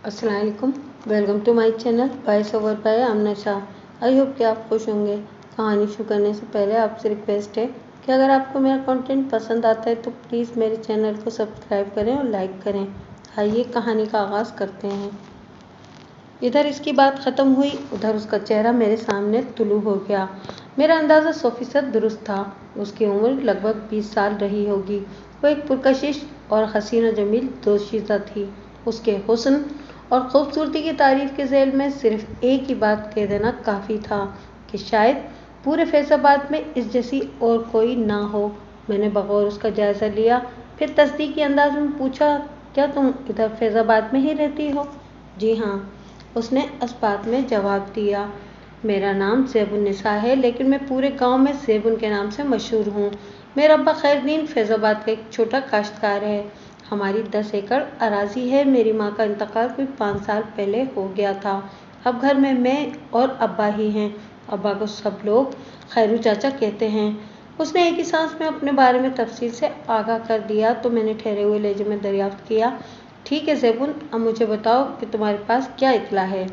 अस्सलाम वालेकुम। Welcome to my channel voice over by Amna Shah. I hope कि आप खुश होंगे। कहानी शुरू करने से पहले आपसे रिक्वेस्ट है कि अगर आपको मेरा कंटेंट पसंद आता है तो प्लीज़ मेरे चैनल को सब्सक्राइब करें और लाइक करें। आइए कहानी का आगाज़ करते हैं। इधर इसकी बात ख़त्म हुई, उधर उसका चेहरा मेरे सामने तुलू हो गया। मेरा अंदाज़ा 100% दुरुस्त था। उसकी उम्र लगभग 20 साल रही होगी। वो एक पुरकशिश और हसीन और जमील दोशीज़ा थी। उसके हुस्न और खूबसूरती की तारीफ़ के ज़ेल में सिर्फ एक ही बात कह देना काफ़ी था कि शायद पूरे फैज़ाबाद में इस जैसी और कोई ना हो। मैंने बगौर उसका जायज़ा लिया, फिर तस्दीकी अंदाज में पूछा, क्या तुम इधर फैज़ाबाद में ही रहती हो? जी हाँ, उसने इस्बात में जवाब दिया। मेरा नाम ज़ैबुन्निसा है, लेकिन मैं पूरे गांव में ज़ैबुन के नाम से मशहूर हूँ। मेरा अब्बा खैरदीन फैज़ाबाद का एक छोटा काश्तकार है। हमारी 10 एकड़ अराजी है। मेरी माँ का इंतकाल कोई 5 साल पहले हो गया था। अब घर में मैं और अब्बा ही हैं। अब्बा को सब लोग खैरू चाचा कहते हैं। उसने एक ही सांस में अपने बारे में तफसील से आगाह कर दिया तो मैंने ठहरे हुए लहजे में दरियाफ्त किया, ठीक है ज़ैबुन, अब मुझे बताओ कि तुम्हारे पास क्या इत्तला है।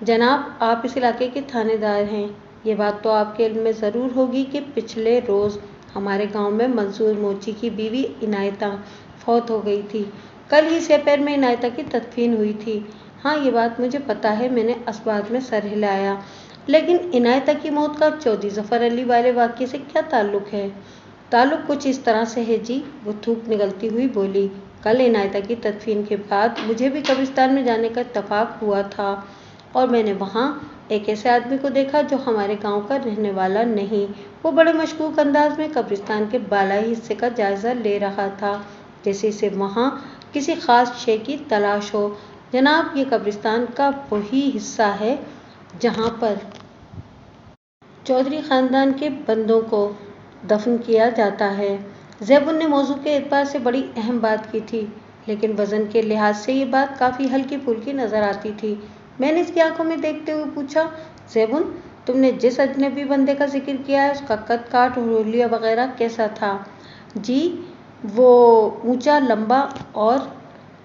जनाब, आप इस इलाके के थानेदार हैं। ये बात तो आपके इल्म में ज़रूर होगी कि पिछले रोज़ हमारे गांव में मंसूर मोची की बीवी इनायता फौत हो गई थी। कल ही सेपैर में इनायता की तदफीन हुई थी। हाँ, ये बात मुझे पता है। मैंने इस्बात में सर हिलाया। लेकिन इनायता की मौत का चौधरी ज़फ़र अली वाले वाक़ये से क्या ताल्लुक़ है? ताल्लुक़ कुछ इस तरह से है जी, वो थूक निगलती हुई बोली। कल इनायता की तदफीन के बाद मुझे भी कब्रिस्तान में जाने का इत्तफ़ाक़ हुआ था और मैंने वहाँ एक ऐसे आदमी को देखा जो हमारे गांव का रहने वाला नहीं। वो बड़े मशकूक अंदाज में कब्रिस्तान के बालाई हिस्से का जायज़ा ले रहा था, जैसे इसे वहाँ किसी ख़ास शे की तलाश हो। जनाब, ये कब्रिस्तान का वही हिस्सा है जहाँ पर चौधरी ख़ानदान के बंदों को दफन किया जाता है। ज़ैबुन ने मौजू के एतबार से बड़ी अहम बात की थी, लेकिन वज़न के लिहाज से ये बात काफ़ी हल्की फुल्की नज़र आती थी। मैंने इसकी आंखों में देखते हुए पूछा, ज़ैबुन, तुमने जिस अजनबी बंदे का जिक्र किया है उसका कद काट और हुलिया वगैरह कैसा था? जी, वो ऊंचा, लंबा और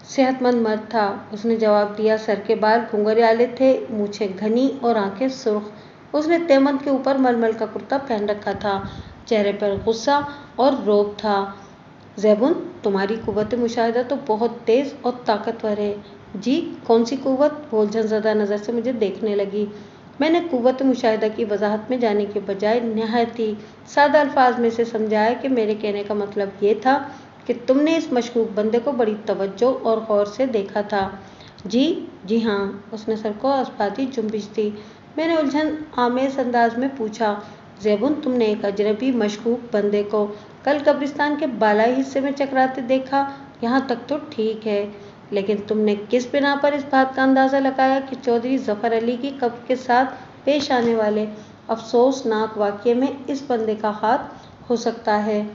सेहतमंद मर्द था, उसने जवाब दिया। सर के बाल घुंघराले थे, मूछें घनी और आंखें सुर्ख। उसने तहमद के ऊपर मलमल का कुर्ता पहन रखा था। चेहरे पर गुस्सा और रोब था। ज़ैबुन, तुम्हारी कुव्वत मुशाहिदा तो बहुत तेज़ और ताकतवर है। जी, कौन सी कुव्वत? वो झंझदा नज़र से मुझे देखने लगी। मैंने कुव्वत मुशाहिदा की वजाहत में जाने के बजाय नहायत ही सादा अल्फाज में से समझाया कि मेरे कहने का मतलब ये था कि तुमने इस मशकूक बंदे को बड़ी तवज्जो और गौर से देखा था। जी हाँ, उसने सर को इस्बाती जुम्बिश दी। मैंने उलझन आमेज़ अंदाज में पूछा, ज़ैबुन, तुमने एक अजनबी मशकूक बंदे को कल कब्रिस्तान के बालाई हिस्से में चकराते देखा? यहाँ तक तो ठीक है, लेकिन तुमने किस बिना पर इस बात का अंदाज़ा लगाया कि चौधरी ज़फ़र अली की कब्र के साथ पेश आने वाले अफसोसनाक वाक़ये में इस बंदे का हाथ हो सकता है?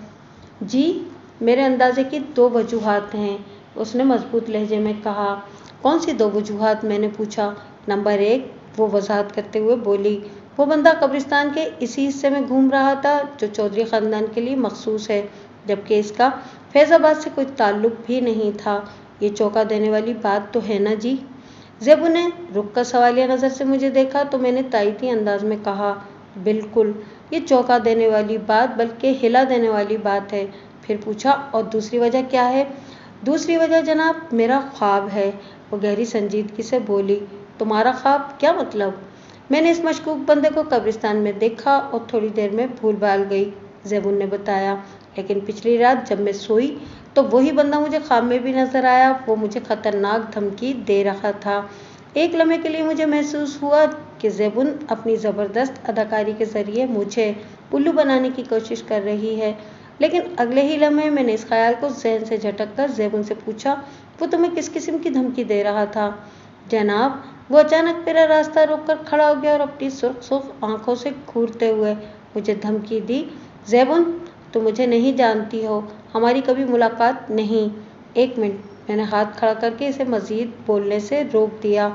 जी, मेरे अंदाज़े की 2 वजूहात हैं, उसने मजबूत लहजे में कहा। कौन सी 2 वजूहात? मैंने पूछा। नंबर 1, वो वजाहत करते हुए बोली, वो बंदा कब्रिस्तान के इसी हिस्से में घूम रहा था जो चौधरी ख़ानदान के लिए मखसूस है, जबकि इसका फैज़ाबाद से कोई ताल्लुक़ भी नहीं था। ये चौंका देने वाली बात तो है ना जी? ज़ैबुन ने रुक कर सवालिया नज़र से मुझे देखा तो मैंने तायती अंदाज में कहा, बिल्कुल, ये चौंका देने वाली बात बल्कि हिला देने वाली बात है। फिर पूछा, और दूसरी वजह क्या है? दूसरी वजह जनाब, मेरा ख्वाब है। वो गहरी संजीदगी से बोली। तुम्हारा ख्वाब? क्या मतलब? मैंने इस मशकूक बंदे को कब्रिस्तान में देखा और थोड़ी देर में भूल भाल गई, ज़ैबुन ने बताया। लेकिन पिछली रात जब मैं सोई तो वही बंदा मुझे ख्वाब में भी नजर आया। वो मुझे खतरनाक धमकी दे रहा था। एक लम्हे के लिए मुझे महसूस हुआ कि ज़ैबुन अपनी ज़बरदस्त अदाकारी के ज़रिए मुझे उल्लू बनाने की कोशिश कर रही है, लेकिन अगले ही लम्हे मैंने इस ख्याल को जहन से झटक कर ज़ैबुन से पूछा, वो तुम्हें किस किस्म की धमकी दे रहा था? जनाब, वो अचानक मेरा रास्ता रोककर खड़ा हो गया और अपनी सुर्ख सुर्ख आंखों से घूरते हुए मुझे धमकी दी, ज़ैबुन, तुम मुझे नहीं जानती हो, हमारी कभी मुलाकात नहीं। 1 मिनट, मैंने हाथ खड़ा करके इसे मज़ीद बोलने से रोक दिया।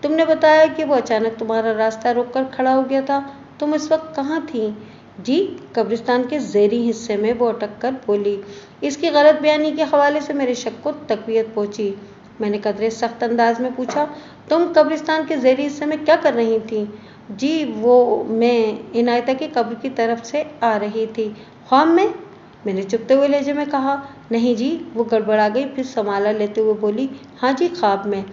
तुमने बताया कि वो अचानक तुम्हारा रास्ता रोककर खड़ा हो गया था, तुम इस वक्त कहाँ थी? जी, कब्रिस्तान के ज़ेरी हिस्से में, वो अटक कर बोली। इसकी गलत बयानी के हवाले से मेरे शक को तक़वियत पहुँची। मैंने कदरे सख्त अंदाज में पूछा। तुम कब्रिस्तान के ज़ेरी हिस्से में क्या कर रही थी? जी वो मैं इनायता की कब्र की तरफ से आ रही थी। ख्वाब में? मैंने चुपते हुए लहजे में कहा। नहीं जी, वो गड़बड़ा गई, फिर संभाला लेते हुए बोली, हाँ जी ख्वाब में।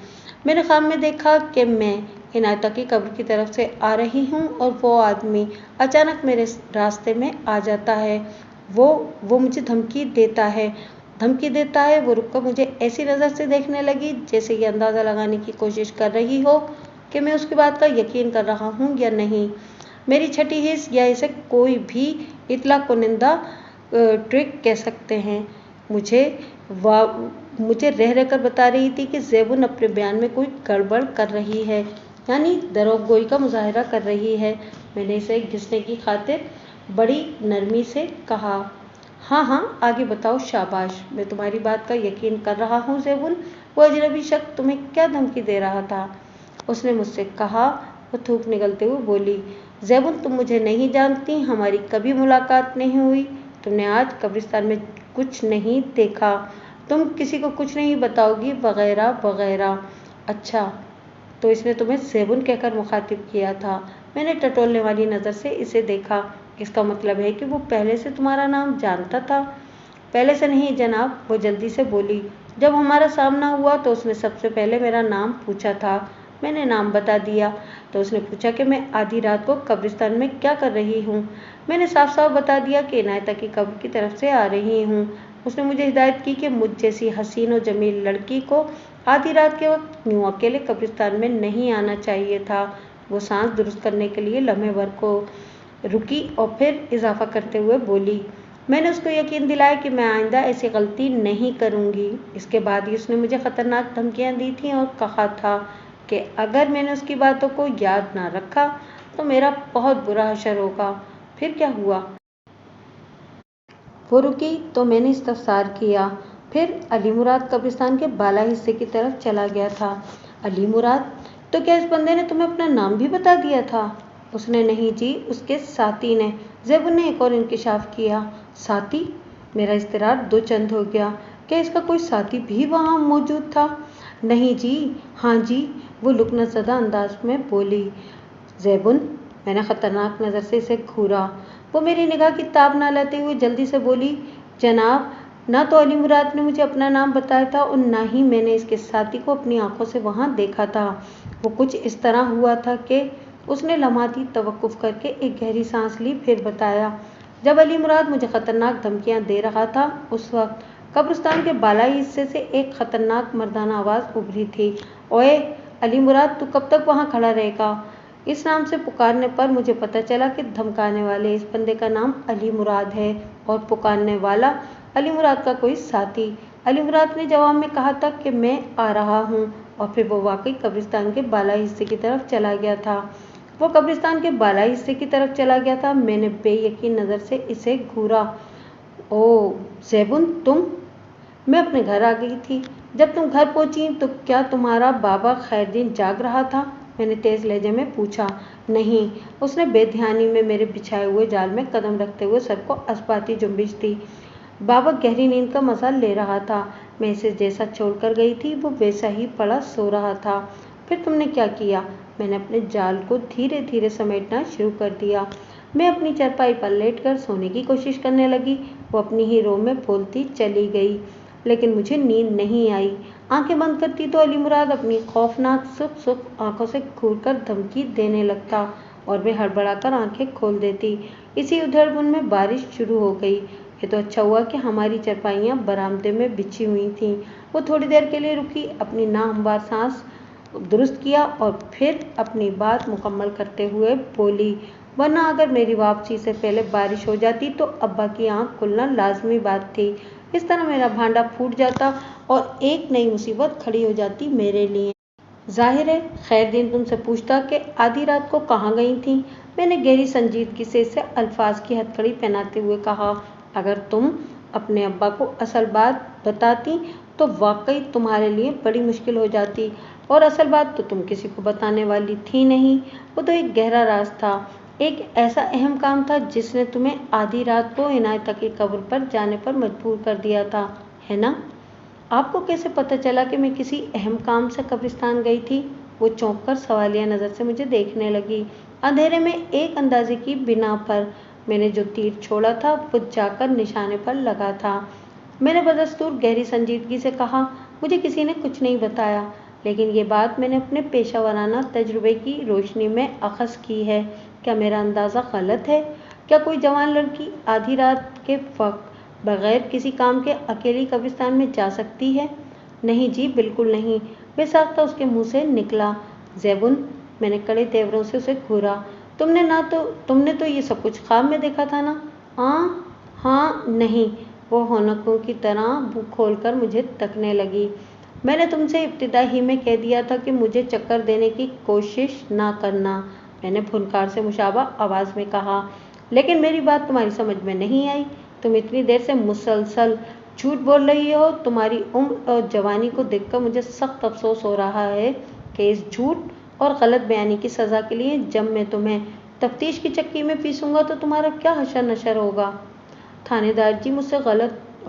मैंने ख्वाब में देखा कि मैं इनायता की कब्र की तरफ से आ रही हूँ और वो आदमी अचानक मेरे रास्ते में आ जाता है। वो मुझे धमकी देता है। वो रुककर मुझे ऐसी नज़र से देखने लगी जैसे ये अंदाज़ा लगाने की कोशिश कर रही हो कि मैं उसकी बात का यकीन कर रहा हूँ या नहीं। मेरी छठी हिस्स या इसे कोई भी इतलाक़ कुनिंदा ट्रिक कह सकते हैं। मुझे रह रहकर बता रही थी कि ज़ैबुन अपने बयान में कोई गड़बड़ कर रही है, यानी दरोगोई का मुजाहरा कर रही है। मैंने इसे घिसने की खातिर बड़ी नरमी से कहा, हाँ आगे बताओ, शाबाश, मैं तुम्हारी बात का यकीन कर रहा हूँ ज़ैबुन। वो अजनबी शख्स तुम्हें क्या धमकी दे रहा था? उसने मुझसे कहा। वो थूक निगलते हुए बोली, ज़ैबुन तुम मुझे नहीं जानती, हमारी कभी मुलाकात नहीं हुई, तुमने आज कब्रिस्तान में कुछ नहीं देखा, तुम किसी को कुछ नहीं बताओगी, वगैरह वगैरह। अच्छा, तो इसने तुम्हें ज़ैबुन कहकर मुखातिब किया था? मैंने टटोलने वाली नज़र से इसे देखा। इसका मतलब है कि वो पहले से तुम्हारा नाम जानता था? पहले से नहीं जनाब, वो जल्दी से बोली। जब हमारा सामना हुआ तो उसने सबसे पहले मेरा नाम पूछा था। मैंने नाम बता दिया तो उसने पूछा कि मैं आधी रात को कब्रिस्तान में क्या कर रही हूँ। मैंने साफ साफ बता दिया कि इनायता की कब्र की तरफ से आ रही हूँ। उसने मुझे हिदायत की कि मुझ जैसी हसीन और जमील लड़की को आधी रात के वक्त यूँ अकेले कब्रिस्तान में नहीं आना चाहिए था। वो सांस दुरुस्त करने के लिए लम्हे भर को रुकी और फिर इजाफा करते हुए बोली, मैंने उसको यकीन दिलाया कि मैं आइंदा ऐसी गलती नहीं करूँगी। इसके बाद ही उसने मुझे ख़तरनाक धमकियाँ दी थीं और कहा था कि अगर मैंने उसकी बातों को याद ना रखा तो मेरा बहुत बुरा हशर होगा। फिर क्या हुआ? वो रुकी तो मैंने इस्तफसार किया। फिर अली मुराद कब्रिस्तान के बाला हिस्से की तरफ चला गया था। अली मुराद? तो क्या इस बंदे ने तुम्हें अपना नाम भी बता दिया था? उसने नहीं जी, उसके साथी ने। ज़ैबुन ने एक और इंकिशाफ किया। साथी? मेरा इज़्तिरार दो चंद हो गया। क्या इसका कोई साथी भी वहाँ मौजूद था? नहीं जी, हाँ जी, वो लुकनज़दा अंदाज में बोली। ज़ैबुन? मैंने ख़तरनाक नज़र से इसे घूरा। वो मेरी निगाह की ताब ना लेते हुए जल्दी से बोली, जनाब, ना तो अली मुराद ने मुझे अपना नाम बताया था और ना ही मैंने इसके साथी को अपनी आंखों से वहाँ देखा था। वो कुछ इस तरह हुआ था कि उसने लम्हाती तवक्कुफ़ करके एक गहरी सांस ली, फिर बताया, जब अली मुराद मुझे ख़तरनाक धमकियाँ दे रहा था उस वक्त कब्रिस्तान के बालाई हिस्से से एक ख़तरनाक मर्दाना आवाज़ उभरी थी, ओए अली मुराद, तू कब तक वहाँ खड़ा रहेगा? इस नाम से पुकारने पर मुझे पता चला कि धमकाने वाले इस बंदे का नाम अली मुराद है और पुकारने वाला अली मुराद का कोई साथी। अली मुराद ने जवाब में कहा था कि मैं आ रहा हूँ और फिर वो वाकई कब्रिस्तान के बालाई हिस्से की तरफ चला गया था। वो कब्रिस्तान के बालाई हिस्से की तरफ चला गया था। मैंने बेयकीन नज़र से इसे घूरा। ओ ज़ैबुन, तुम? मैं अपने घर आ गई थी। जब तुम घर पहुंची तो क्या तुम्हारा बाबा खैरदीन जाग रहा था? मैंने तेज़ लहजे में पूछा। नहीं, उसने बेध्यानी में मेरे बिछाए हुए जाल में कदम रखते हुए सर को अस्पाती जुम्बिश दी। बाबा गहरी नींद का मजा ले रहा था। मैं इसे जैसा छोड़कर गई थी वो वैसा ही पड़ा सो रहा था। फिर तुमने क्या किया? मैंने अपने जाल को धीरे धीरे समेटना शुरू कर दिया। मैं अपनी चारपाई पर लेटकर सोने की कोशिश करने लगी। वो अपनी ही रो में बोलती चली गई, लेकिन मुझे नींद नहीं आई। आंखें बंद करती तो अली मुराद अपनी खौफनाक सुख आंखों से घूरकर धमकी देने लगता और मैं हड़बड़ाकर आंखें खोल देती। इसी उधड़बुन में बारिश शुरू हो गई। ये तो अच्छा हुआ कि हमारी चारपाइयाँ बरामदे में बिछी हुई थीं। वो थोड़ी देर के लिए रुकी, अपनी नाहमवार सांस दुरुस्त किया और फिर अपनी बात मुकम्मल करते हुए बोली, वरना अगर मेरी वापसी से पहले बारिश हो जाती तो अब्बा की आंख खुलना लाजमी बात थी। इस तरह मेरा भांडा फूट जाता और एक नई मुसीबत खड़ी हो जाती मेरे लिए। जाहिर है खैरदीन तुमसे पूछता कि आधी रात को कहाँ गई थी। मैंने गहरी संजीदगी से इसे अल्फाज की हथकड़ी पहनाते हुए कहा, अगर तुम अपने अब्बा को असल बात बताती तो वाकई तुम्हारे लिए बड़ी मुश्किल हो जाती, और असल बात तो तुम किसी को बताने वाली थी नहीं। वो तो एक गहरा राज था, एक ऐसा अहम काम था जिसने तुम्हें आधी रात को इनायता की कब्र पर जाने पर मजबूर कर दिया था, है ना? आपको कैसे पता चला कि मैं किसी अहम काम से कब्रिस्तान गई थी? वो चौंक कर सवालिया नज़र से मुझे देखने लगी। अंधेरे में एक अंदाजे की बिना पर मैंने जो तीर छोड़ा था वो जाकर निशाने पर लगा था। मैंने बदस्तूर गहरी संजीदगी से कहा, मुझे किसी ने कुछ नहीं बताया, लेकिन ये बात मैंने अपने पेशा वराना तजुर्बे की रोशनी में अखज़ की है। क्या मेरा अंदाज़ा गलत है? क्या कोई जवान लड़की आधी रात के वक्त बगैर किसी काम के अकेली कब्रिस्तान में जा सकती है? नहीं जी, बिल्कुल नहीं, बेसाख्ता उसके मुंह से निकला। ज़ैबुन, मैंने कड़े तेवरों से उसे घूरा। तुमने तो ये सब कुछ ख्वाब में देखा था ना? हाँ, नहीं। वो हौनकों की तरह मुँह खोलकर मुझे तकने लगी। मैंने तुमसे इब्तिदा ही में कह दिया था कि मुझे चक्कर देने की कोशिश ना करना, मैंने फुनकार से मुशाबा आवाज़ में कहा। लेकिन मेरी बात तुम्हारी समझ में नहीं आई। तुम इतनी देर से मुसलसल झूठ बोल रही हो। तुम्हारी उम्र और जवानी को देखकर मुझे सख्त अफसोस हो रहा है कि इस झूठ और गलत बयानी की सज़ा के लिए जब मैं तुम्हें तफ्तीश की चक्की में पीसूंगा तो तुम्हारा क्या हशर नशर होगा। थानेदार जी, मुझसे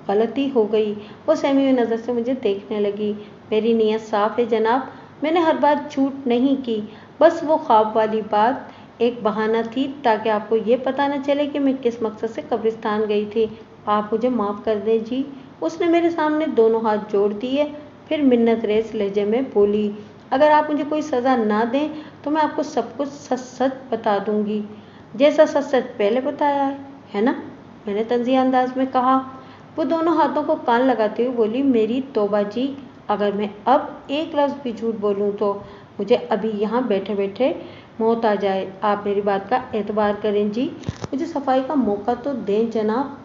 गलती हो गई। वो सहमी हुई नज़र से मुझे देखने लगी। मेरी नीयत साफ है जनाब, मैंने हर बात झूठ नहीं की। बस वो ख्वाब वाली बात एक बहाना थी ताकि आपको ये पता न चले कि मैं किस मकसद से कब्रिस्तान गई थी। आप मुझे माफ़ कर दें जी। उसने मेरे सामने दोनों हाथ जोड़ दिए, फिर मिन्नत रेस लहजे में बोली, अगर आप मुझे कोई सज़ा ना दें तो मैं आपको सब कुछ सच सच बता दूंगी, जैसा सच सच पहले बताया है ना? मैंने तंज़िया अंदाज में कहा। वो दोनों हाथों को कान लगाते हुए बोली, मेरी तौबा जी, अगर मैं अब एक लफ्ज़ भी झूठ बोलूँ तो मुझे अभी यहाँ बैठे बैठे मौत आ जाए। आप मेरी बात का एतबार करें जी, मुझे सफाई का मौका तो दें जनाब।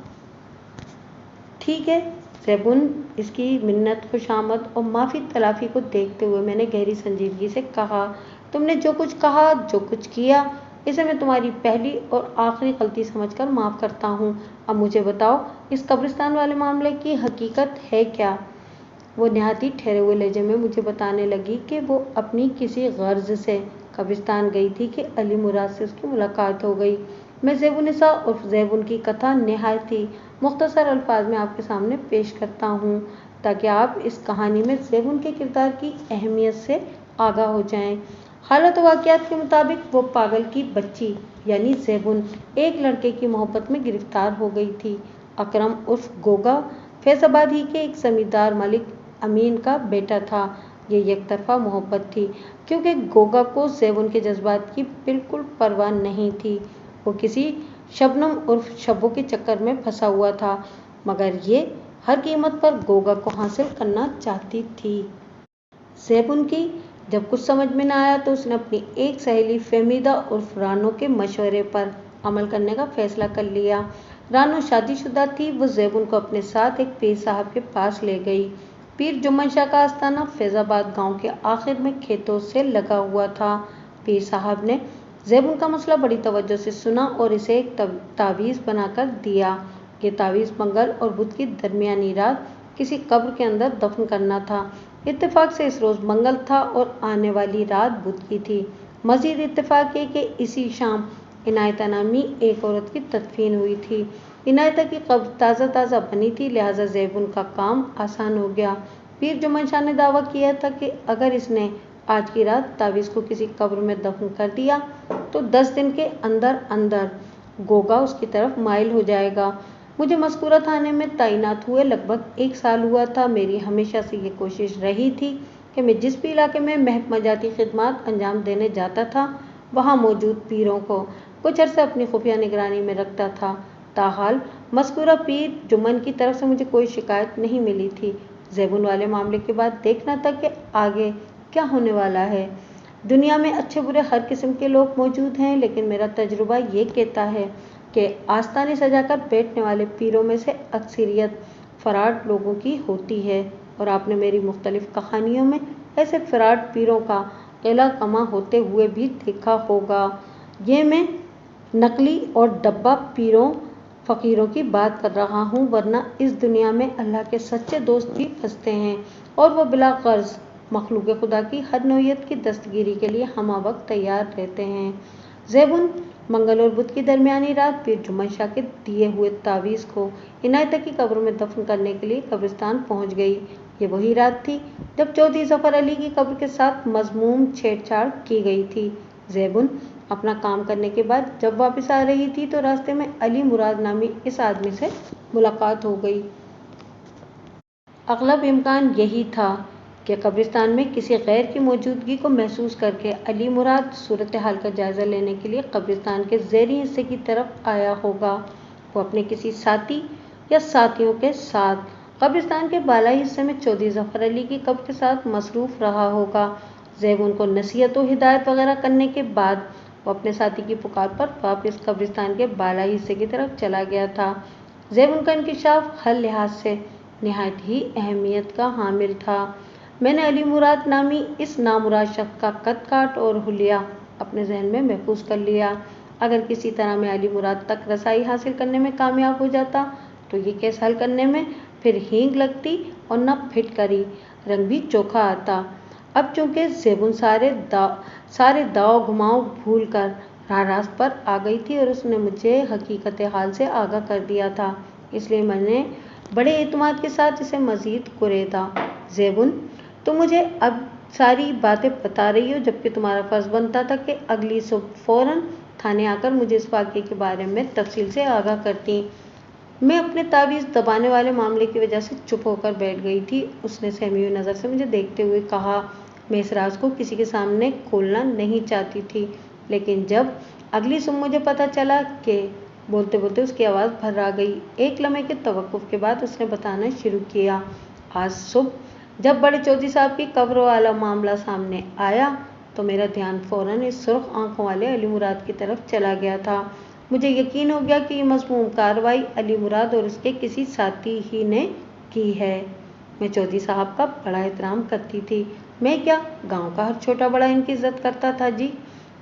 ठीक है ज़ैबुन, इसकी मिन्नत, खुशामद और माफ़ी तलाफ़ी को देखते हुए मैंने गहरी संजीदगी से कहा, तुमने जो कुछ कहा, जो कुछ किया, इसे मैं तुम्हारी पहली और आखिरी गलती समझकर माफ़ करता हूँ। अब मुझे बताओ, इस कब्रिस्तान वाले मामले की हकीकत है क्या? वो नहायत ही ठहरे हुए लहजे में मुझे बताने लगी कि वो अपनी किसी गर्ज से कब्रिस्तान गई थी कि अली मुराद से उसकी मुलाकात हो गई। मैं ज़ैबुन्निसा उर्फ ज़ैबुन की कथा नहायत ही मुख्तसर अल्फाज में आपके सामने पेश करता हूँ ताकि आप इस कहानी में ज़ैबुन के किरदार की अहमियत से आगाह हो जाएं। हालत वाक़ियात के मुताबिक वो पागल की बच्ची यानी ज़ैबुन एक लड़के की मोहब्बत में गिरफ्तार हो गई थी। अकरम उर्फ गोगा फैज़ाबाद ही के एक जमींदार मलिक अमीन का बेटा था। ये एक तरफा मोहब्बत थी क्योंकि गोगा को ज़ैबुन के जज्बात की बिल्कुल परवाह नहीं थी। वो किसी शबनम उर्फ शब्बो के चक्कर में फंसा हुआ था, मगर ये हर कीमत पर गोगा को हासिल करना चाहती थी। ज़ैबुन की जब कुछ समझ में न आया तो उसने अपनी एक सहेली फ़हमीदा उर्फ रानो के मशवरे पर अमल करने का फैसला कर लिया। रानो शादीशुदा थी। वो ज़ैबुन को अपने साथ एक पीर साहब के पास ले गई। पीर जुम्मन शाह का आस्थाना फैज़ाबाद गांव के आखिर में खेतों से लगा हुआ था। पीर साहब ने ज़ैबुन का मसला बड़ी तवज्जो से सुना और इसे एक तावीज़ बनाकर दिया। ये तावीज़ मंगल और बुध की दरमियानी रात किसी कब्र के अंदर दफन करना था। इत्तेफाक से इस रोज़ मंगल था और आने वाली रात बुध की थी। मज़ीद इत्तेफाक है कि इसी शाम इनायता नामी एक औरत की तदफीन हुई थी। इनायता की कब्र ताज़ा ताज़ा बनी थी, लिहाजा ज़ैबुन का काम आसान हो गया। पीर जुम्मन शाह ने दावा किया था कि अगर इसने आज की रात तावीज़ को किसी कब्र में दफन कर दिया तो 10 दिन के अंदर अंदर गोगा उसकी तरफ माइल हो जाएगा। मुझे मज़कूरा थाने में तैनात हुए लगभग 1 साल हुआ था। मेरी हमेशा से ये कोशिश रही थी कि मैं जिस भी इलाके में महकमाजाती खिदमात अंजाम देने जाता था वहाँ मौजूद पीरों को कुछ अर्से अपनी खुफिया निगरानी में रखता था। ताहाल मज़कूरा पीर जुम्मन की तरफ से मुझे कोई शिकायत नहीं मिली थी। ज़ैबुन वाले मामले के बाद देखना था कि आगे क्या होने वाला है। दुनिया में अच्छे बुरे हर किस्म के लोग मौजूद हैं, लेकिन मेरा तजुर्बा ये कहता है कि आस्ताने सजाकर बैठने वाले पीरों में से अक्सरियत फ़राड लोगों की होती है। और आपने मेरी मुख्तलिफ कहानियों में ऐसे फ़राड पीरों का किला कमा होते हुए भी देखा होगा। ये मैं नकली और डब्बा पीरों फ़कीरों की बात कर रहा हूँ, वरना इस दुनिया में अल्लाह के सच्चे दोस्त भी फंसते हैं और वह बिला गर्ज मखलूक खुदा की हर नौयत की दस्तगीरी के लिए हमा वक्त तैयार रहते हैं। ज़ैबुन मंगल और बुध की दरमियानी रात पीर जुम्मन शाह के दिए हुए तावीज़ को इनायता की कब्र में दफन करने के लिए कब्रिस्तान पहुंच गई। یہ وہی رات تھی جب چودھری ظفر علی کی قبر کے ساتھ مذموم چھیڑ کی گئی تھی۔ زیبون اپنا کام کرنے کے بعد جب واپس آ رہی تھی تو راستے میں علی مراد نامی اس آدمی سے ملاقات ہو گئی۔ اغلب امکان یہی تھا کہ قبرستان میں کسی غیر کی موجودگی کو محسوس کر کے علی مراد صورتحال کا جائزہ لینے کے لیے قبرستان کے ظہری حصے کی طرف آیا ہوگا۔ وہ اپنے کسی ساتھی یا ساتھیوں کے ساتھ قبرستان کے بالائی حصے میں چودھری ظفر علی کی قبر کے ساتھ مصروف رہا ہوگا۔ زیبون کو نصیحت و ہدایت وغیرہ کرنے کے بعد وہ اپنے ساتھی کی پکار پر واپس قبرستان کے بالائی حصے کی طرف چلا گیا تھا۔ زیبون کا انکشاف ہر لحاظ سے نہایت ہی اہمیت کا حامل تھا۔ میں نے علی مراد نامی اس نامراد شخص کا قد کاٹ اور حلیہ اپنے ذہن میں محفوظ کر لیا۔ اگر کسی طرح میں علی مراد تک رسائی حاصل کرنے میں کامیاب ہو جاتا تو یہ کیس حل کرنے میں پھر ہینگ لگتی اور نہ پھٹ کری رنگ بھی چوکھا آتا۔ اب چونکہ زیبون سارے داؤ گھماؤ بھول کر راہ راست پر آ گئی تھی اور اس نے مجھے حقیقت حال سے آگاہ کر دیا تھا، اس لیے میں نے بڑے اعتماد کے ساتھ اسے مزید کریدا۔ زیبون تم مجھے اب ساری باتیں بتا رہی ہو جبکہ تمہارا فرض بنتا تھا کہ اگلی صبح فوراً تھانے آ کر مجھے اس واقعے کے بارے میں تفصیل سے آگاہ کرتی۔ میں اپنے تعویذ دبانے والے معاملے کی وجہ سے چپ ہو کر بیٹھ گئی تھی۔ اس نے سہمی ہوئی نظر سے مجھے دیکھتے ہوئے کہا، میں اس راز کو کسی کے سامنے کھولنا نہیں چاہتی تھی، لیکن جب اگلی صبح مجھے پتہ چلا کہ… بولتے بولتے اس کی آواز بھر آ گئی۔ ایک لمحے کے توقف کے بعد اس نے بتانا شروع کیا، آج صبح جب بڑے چودھری صاحب کی قبر والا معاملہ سامنے آیا تو میرا دھیان فوراً اس سرخ آنکھوں والے علی مراد کی طرف چلا گیا تھا۔ مجھے یقین ہو گیا کہ یہ مذموم کارروائی علی مراد اور اس کے کسی ساتھی ہی نے کی ہے۔ میں چودھری صاحب کا بڑا احترام کرتی تھی۔ میں کیا، گاؤں کا ہر چھوٹا بڑا ان کی عزت کرتا تھا جی۔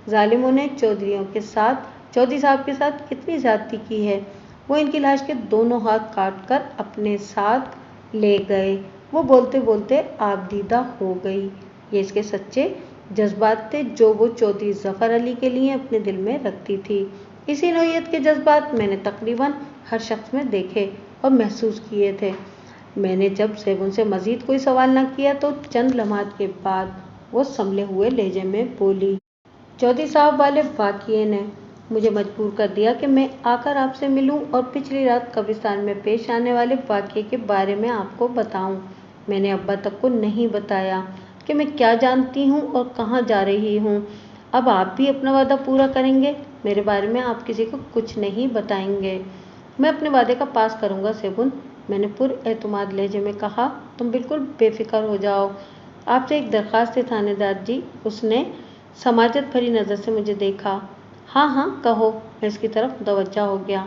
ظالموں نے چودھری صاحب کے ساتھ کتنی زیادتی کی ہے۔ وہ ان کی لاش کے دونوں ہاتھ کاٹ کر اپنے ساتھ لے گئے۔ وہ بولتے بولتے آپ دیدہ ہو گئی۔ یہ اس کے سچے جذبات تھے جو وہ چودھری ظفر علی کے لیے اپنے دل میں رکھتی تھی۔ اسی نوعیت کے جذبات میں نے تقریباً ہر شخص میں دیکھے اور محسوس کیے تھے۔ میں نے جب زیبون سے مزید کوئی سوال نہ کیا تو چند لمحات کے بعد وہ سنبھلے ہوئے لہجے میں بولی، چودھری صاحب والے واقعے نے مجھے مجبور کر دیا کہ میں آ کر آپ سے ملوں اور پچھلی رات قبرستان میں پیش آنے والے واقعے کے بارے میں آپ کو بتاؤں۔ میں نے ابا تک کو نہیں بتایا کہ میں کیا جانتی ہوں اور کہاں جا رہی ہوں۔ اب آپ بھی اپنا وعدہ پورا کریں گے؟ میرے بارے میں آپ کسی کو کچھ نہیں بتائیں گے؟ میں اپنے وعدے کا پاس کروں گا زیبون، میں نے پر اعتماد لہجے میں کہا۔ تم بالکل بے فکر ہو جاؤ۔ آپ سے ایک درخواست ہے تھانے دار جی۔ اس نے سماجت بھری نظر سے مجھے دیکھا۔ ہاں ہاں کہو، میں اس کی طرف متوجہ ہو گیا۔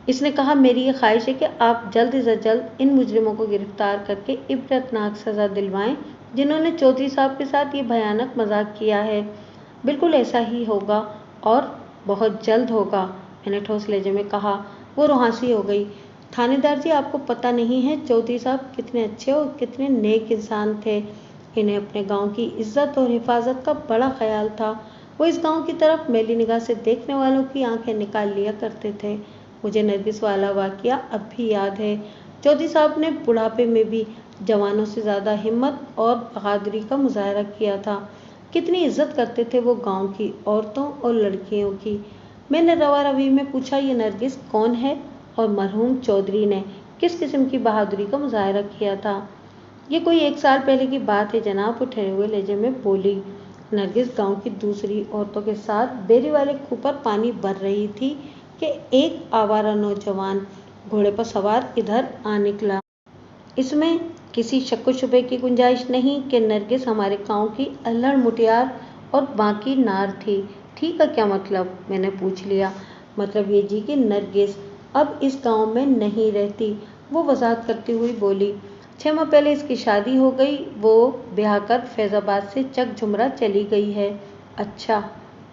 اس نے کہا، میری یہ خواہش ہے کہ آپ جلد از جلد ان مجرموں کو گرفتار کر کے عبرتناک سزا دلوائیں جنہوں نے چودھری صاحب کے ساتھ یہ بھیانک مذاق کیا ہے۔ بالکل ایسا ہی ہوگا اور بہت جلد ہوگا، میں نے ٹھوس لہجے میں کہا۔ وہ روحانسی ہو گئی۔ تھانے دار جی، آپ کو پتہ نہیں ہے چودھری صاحب کتنے اچھے اور کتنے نیک انسان تھے۔ انہیں اپنے گاؤں کی عزت اور حفاظت کا بڑا خیال تھا۔ وہ اس گاؤں کی طرف میلی نگاہ سے دیکھنے والوں کی آنکھیں نکال لیا کرتے تھے۔ مجھے نرگس والا واقعہ اب بھی یاد ہے۔ چودھری صاحب نے بڑھاپے میں بھی جوانوں سے زیادہ ہمت اور بہادری کا مظاہرہ کیا تھا۔ کتنی عزت کرتے تھے وہ گاؤں کی عورتوں اور لڑکیوں کی۔ میں نے روا روی میں پوچھا، یہ نرگس کون ہے اور مرحوم چودھری نے کس قسم کی بہادری کا مظاہرہ کیا تھا؟ یہ کوئی 1 سال پہلے کی بات ہے جناب، وہ ٹھہرے ہوئے لہجے میں بولی۔ نرگس گاؤں کی دوسری عورتوں کے ساتھ بیری والے کنویں پر پانی بھر رہی تھی کہ ایک آوارہ نوجوان گھوڑے پر سوار ادھر آ نکلا۔ اس میں کسی شک و شبے کی گنجائش نہیں کہ نرگس ہمارے گاؤں کی الہڑ مٹیار اور باکی نار تھی۔ ٹھیک ہے، کیا مطلب؟ میں نے پوچھ لیا۔ مطلب یہ جی کہ نرگس اب اس گاؤں میں نہیں رہتی، وہ وضاحت کرتی ہوئی بولی۔ 6 ماہ پہلے اس کی شادی ہو گئی، وہ بیاہ کر فیض آباد سے چک جھمرا چلی گئی ہے۔ اچھا،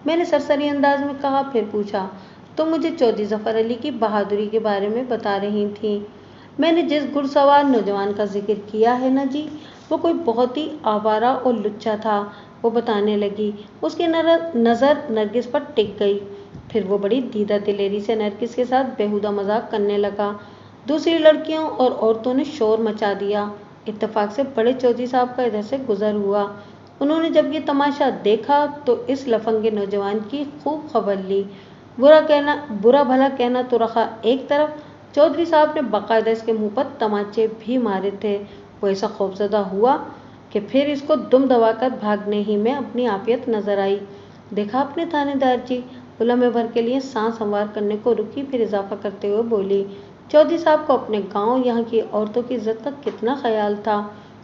میں نے سرسری انداز میں کہا۔ پھر پوچھا، تم مجھے چودھری ظفر علی کی بہادری کے بارے میں بتا رہی تھیں۔ میں نے جس گھڑ سوار نوجوان کا ذکر کیا ہے نا جی، وہ کوئی بہت ہی آوارہ اور لچا تھا، وہ بتانے لگی۔ اس کی نظر نرگس پر ٹک گئی۔ پھر وہ بڑی دیدہ دلیری سے نرگس کے ساتھ بیہودہ مذاق کرنے لگا۔ दूसरी लड़कियों और औरतों ने शोर मचा दिया। इत्तेफाक से बड़े चौधरी साहब का इधर से गुजर हुआ। उन्होंने जब ये तमाशा देखा तो इस लफंगे नौजवान की खूब खबर ली। बुरा भला कहना तो रखा एक तरफ, चौधरी साहब ने बाकायदा इसके मुंह पर तमाचे भी मारे थे। वो ऐसा खौफजदा हुआ कि फिर इसको दुम दबाकर भागने ही में अपनी आफियत नजर आई। देखा आपने थानेदार जी, बुला में भर के लिए सांस संवार करने को रुकी, फिर इजाफा करते हुए बोली, चौधरी साहब को अपने गांव यहाँ की औरतों की इज्जत का कितना ख्याल था।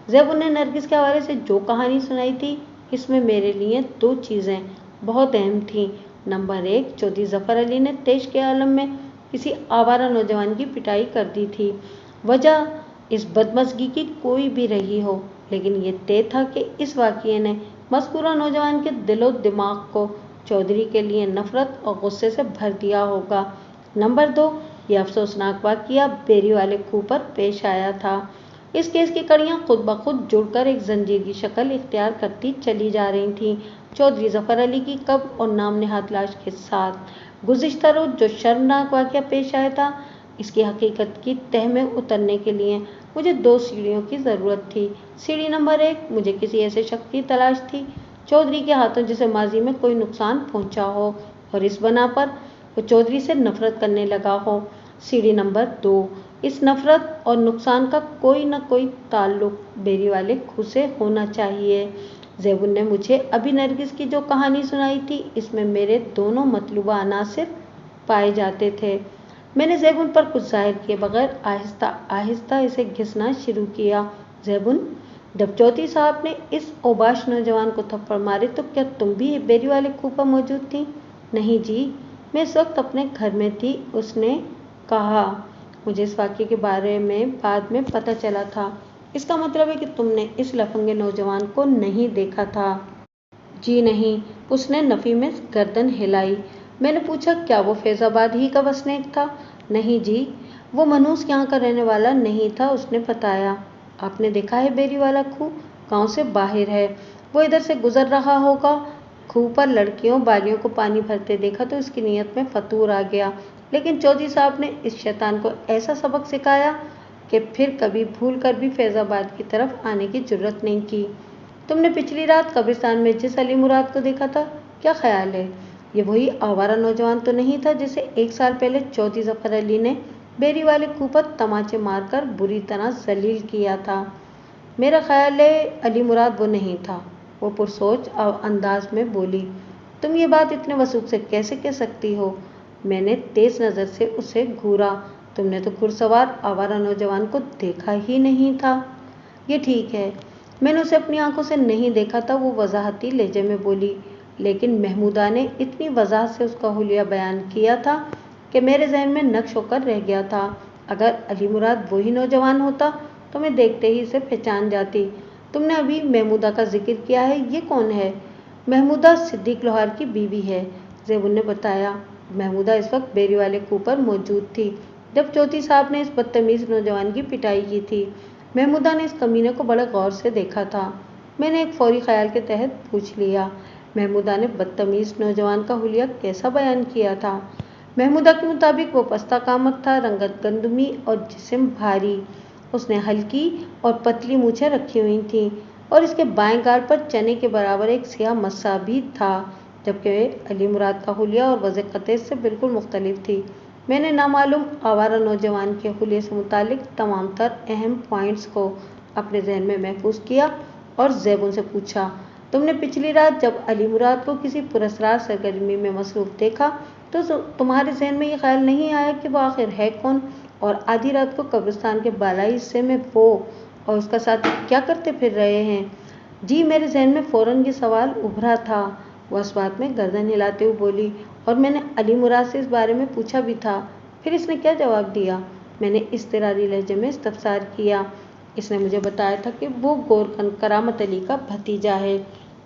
ज़ैबुन ने नरगिस के हवाले से जो कहानी सुनाई थी, इसमें मेरे लिए दो चीज़ें बहुत अहम थीं। नंबर 1, चौधरी जफर अली ने तेश के आलम में किसी आवारा नौजवान की पिटाई कर दी थी। वजह इस बदमज़गी की कोई भी रही हो, लेकिन ये तय था कि इस वाक़ये ने मज़कूरा नौजवान के दिलो दिमाग को चौधरी के लिए नफ़रत और गुस्से से भर दिया होगा। नंबर 2, ये अफसोसनाक वाक़या बेरी वाले खूह पर पेश आया था। इस केस की कड़ियाँ खुद ब खुद जुड़कर एक जंजीर की शक्ल इख्तियार करती चली जा रही थीं। चौधरी जफर अली की कब्र और नाम नेहाद लाश के साथ गुज़िश्ता रोज़ जो शर्मनाक वाक़या पेश आया था, इसकी हकीकत की तह में उतरने के लिए मुझे 2 सीढ़ियों की ज़रूरत थी। सीढ़ी नंबर 1, मुझे किसी ऐसे शख्स की तलाश थी चौधरी के हाथों जिसे माजी में कोई नुकसान पहुंचा हो और इस बना पर वो चौधरी से नफरत करने लगा हो। सीढ़ी नंबर 2, इस नफरत और नुकसान का कोई न कोई ताल्लुक बेरी वाले खूह से होना चाहिए। ज़ैबुन ने मुझे अभी नरगिस की जो कहानी सुनाई थी, इसमें मेरे दोनों मतलूबा अनासिर पाए जाते थे। मैंने ज़ैबुन पर कुछ जाहिर किए बगैर आहिस्ता आहिस्ता इसे घिसना शुरू किया। ज़ैबुन, जब चौधरी साहब ने इस औबाश नौजवान को थप्पड़ मारे तो क्या तुम भी बेरी वाले खूह पर मौजूद थी? नहीं जी, मैं इस वक्त अपने घर में थी, उसने कहा। मुझे इस वाक़ये के बारे में बाद में पता चला था। इसका मतलब है कि तुमने इस लफंगे नौजवान को नहीं देखा था? जी नहीं, उसने नफ़ी में गर्दन हिलाई। मैंने पूछा, क्या वो फैज़ाबाद ही का वसनीक था? नहीं जी, वो मनूस यहाँ का रहने वाला नहीं था, उसने बताया। आपने देखा है बेरी वाला खूह? गांव से बाहर है। वो इधर से गुजर रहा होगा। खूह पर लड़कियों बालियों को पानी भरते देखा तो इसकी नीयत में फतूर आ गया, लेकिन चौधरी साहब ने इस शैतान को ऐसा सबक सिखाया कि फिर कभी भूल कर भी फैज़ाबाद की तरफ आने की जुर्रत नहीं की। तुमने पिछली रात कब्रिस्तान में जिस अली मुराद को देखा था, क्या ख्याल है? ये वही आवारा नौजवान तो नहीं था जिसे 1 साल पहले चौधरी जफर अली ने बेरी वाले खूह पर तमाचे मारकर बुरी तरह जलील किया था? मेरा ख्याल है अली मुराद वो नहीं था, वो पुरसोच अंदाज में बोली। तुम ये बात इतने वसूख से कैसे कह सकती हो? मैंने तेज नज़र से उसे घूरा। तुमने तो घुड़सवार आवारा नौजवान को देखा ही नहीं था। ये ठीक है, मैंने उसे अपनी आंखों से नहीं देखा था, वो वजाहती लहजे में बोली, लेकिन महमूदा ने इतनी वजाहत से उसका हुलिया बयान किया था कि मेरे जहन में नक्श होकर रह गया था। अगर अली मुराद वही नौजवान होता तो मैं देखते ही इसे पहचान जाती। तुमने अभी महमूदा का जिक्र किया है, ये कौन है? महमूदा सिद्दीक लोहार की बीवी है, ज़ैबुन ने बताया। महमूदा इस वक्त बेरी वाले खूह पर मौजूद थी जब चौधरी साहब ने इस बदतमीज़ नौजवान की पिटाई की थी। महमूदा ने इस कमीने को बड़े गौर से देखा था। मैंने एक फौरी ख्याल के तहत पूछ लिया, महमूदा ने बदतमीज़ नौजवान का हुलिया कैसा बयान किया था? महमूदा के मुताबिक वो पस्ता कामत था, रंगत गंदमी और जिस्म भारी। उसने हल्की और पतली मूछें रखी हुई थीं और इसके बाएं गाल पर चने के बराबर एक सियाह मस्सा भी था, जबकि अली मुराद का हुलिया और वज़े क़ते से बिल्कुल मुख्तलिफ थी। मैंने नामालूम आवारा नौजवान के हुलिये से मुतालिक तमाम तर अहम पॉइंट्स को अपने जहन में महफूज किया और ज़ैबुन से पूछा, तुमने पिछली रात जब अली मुराद को किसी पुरस्रार सरगर्मी में मसरूफ़ देखा तो तुम्हारे जहन में ये ख्याल नहीं आया कि वो आखिर है कौन और आधी रात को कब्रिस्तान के बालाई हिस्से में वो और उसका साथी क्या करते फिर रहे हैं? जी, मेरे जहन में फ़ौरन ये सवाल उभरा था, वह इस बात में गर्दन हिलाते हुए बोली, और मैंने अली मुराद से इस बारे में पूछा भी था। फिर इसने क्या जवाब दिया? मैंने इज़्तिरारी लहजे में इस्तफसार किया। इसने मुझे बताया था कि वो गोरखन करामत अली का भतीजा है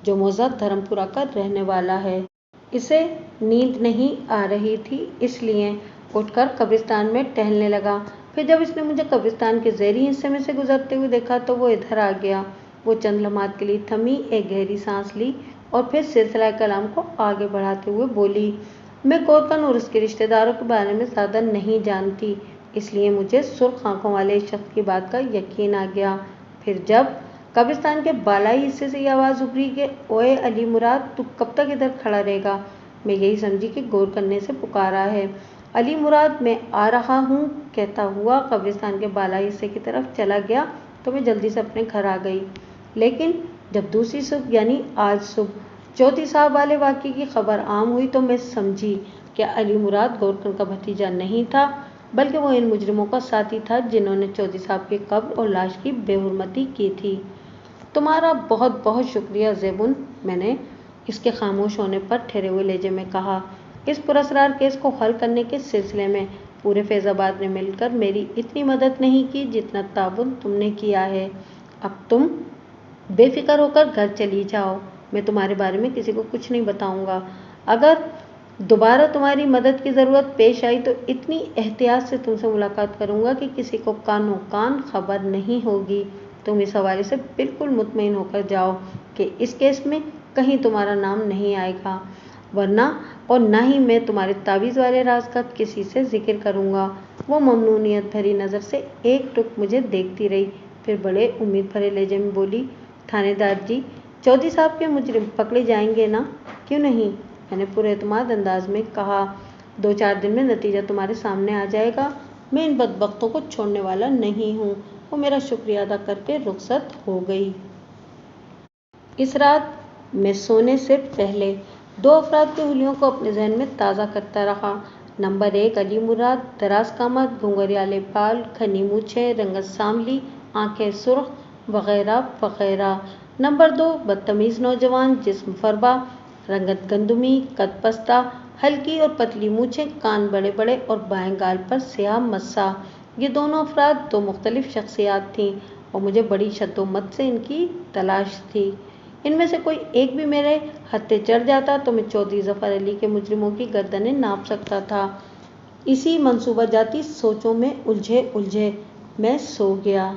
जो मौजा धर्मपुरा का रहने वाला है। इसे नींद नहीं आ रही थी, इसलिए उठकर कब्रिस्तान में टहलने लगा। फिर जब इसने मुझे कब्रिस्तान के ज़हरी हिस्से में से गुजरते हुए देखा तो वो इधर आ गया। वो चंद लम्हात के लिए थमी, एक गहरी सांस ली और फिर सिलसिला कलाम को आगे बढ़ाते हुए बोली, मैं गोरखन और उसके रिश्तेदारों के बारे में ज़्यादा नहीं जानती। اس لیے مجھے سرخ آنکھوں والے اس شخص کی بات کا یقین آ گیا۔ پھر جب قبرستان کے بالائی حصے سے یہ آواز ابھری کہ اوئے علی مراد، تو کب تک ادھر کھڑا رہے گا، میں یہی سمجھی کہ غور کرنے سے پکارا ہے۔ علی مراد، میں آ رہا ہوں کہتا ہوا قبرستان کے بالائی حصے کی طرف چلا گیا تو میں جلدی سے اپنے گھر آ گئی۔ لیکن جب دوسری صبح یعنی آج صبح چودھری صاحب والے واقعے کی خبر عام ہوئی تو میں سمجھی کہ علی مراد گورکھن کا بھتیجا نہیں تھا، بلکہ وہ ان مجرموں کا ساتھی تھا جنہوں نے چودھری صاحب کی قبر اور لاش کی بے حرمتی کی تھی۔ تمہارا بہت بہت شکریہ زیبون، میں نے اس کے خاموش ہونے پر ٹھہرے ہوئے لہجے میں کہا۔ اس پراسرار کیس کو حل کرنے کے سلسلے میں پورے فیض آباد نے مل کر میری اتنی مدد نہیں کی جتنا تعاون تم نے کیا ہے۔ اب تم بے فکر ہو کر گھر چلی جاؤ، میں تمہارے بارے میں کسی کو کچھ نہیں بتاؤں گا۔ اگر دوبارہ تمہاری مدد کی ضرورت پیش آئی تو اتنی احتیاط سے تم سے ملاقات کروں گا کہ کسی کو کانوں کان خبر نہیں ہوگی۔ تم اس حوالے سے بالکل مطمئن ہو کر جاؤ کہ اس کیس میں کہیں تمہارا نام نہیں آئے گا، ورنہ اور نہ ہی میں تمہارے تعویذ والے راز کا کسی سے ذکر کروں گا۔ وہ ممنونیت بھری نظر سے ایک ٹک مجھے دیکھتی رہی، پھر بڑے امید بھرے لہجے میں بولی، تھانے دار جی، چودھری صاحب کے مجرم پکڑے جائیں گے نا؟ کیوں نہیں، میں نے پورے اعتماد انداز میں کہا۔ 2-4 دن میں نتیجہ تمہارے سامنے آ جائے گا۔ میں ان بدبختوں کو چھوڑنے والا نہیں ہوں۔ وہ میرا شکریہ ادا کر کے رخصت ہو گئی۔ اس رات میں سونے سے پہلے 2 افراد کے حلیوں کو اپنے ذہن میں تازہ کرتا رہا۔ نمبر 1 علی مراد، دراز قامت، گھنگھریالے بال، گھنی مونچھیں، رنگت سانولی، آنکھیں سرخ، وغیرہ وغیرہ۔ نمبر 2 بدتمیز نوجوان، جسم فربا، رنگت گندمی، قد پستہ، ہلکی اور پتلی مونچھیں، کان بڑے بڑے اور بائیں گال پر سیاہ مسا۔ یہ دونوں افراد 2 مختلف شخصیات تھیں اور مجھے بڑی شد و مت سے ان کی تلاش تھی۔ ان میں سے کوئی ایک بھی میرے ہتھے چڑھ جاتا تو میں چودھری ظفر علی کے مجرموں کی گردنیں ناپ سکتا تھا۔ اسی منصوبہ جاتی سوچوں میں الجھے میں سو گیا۔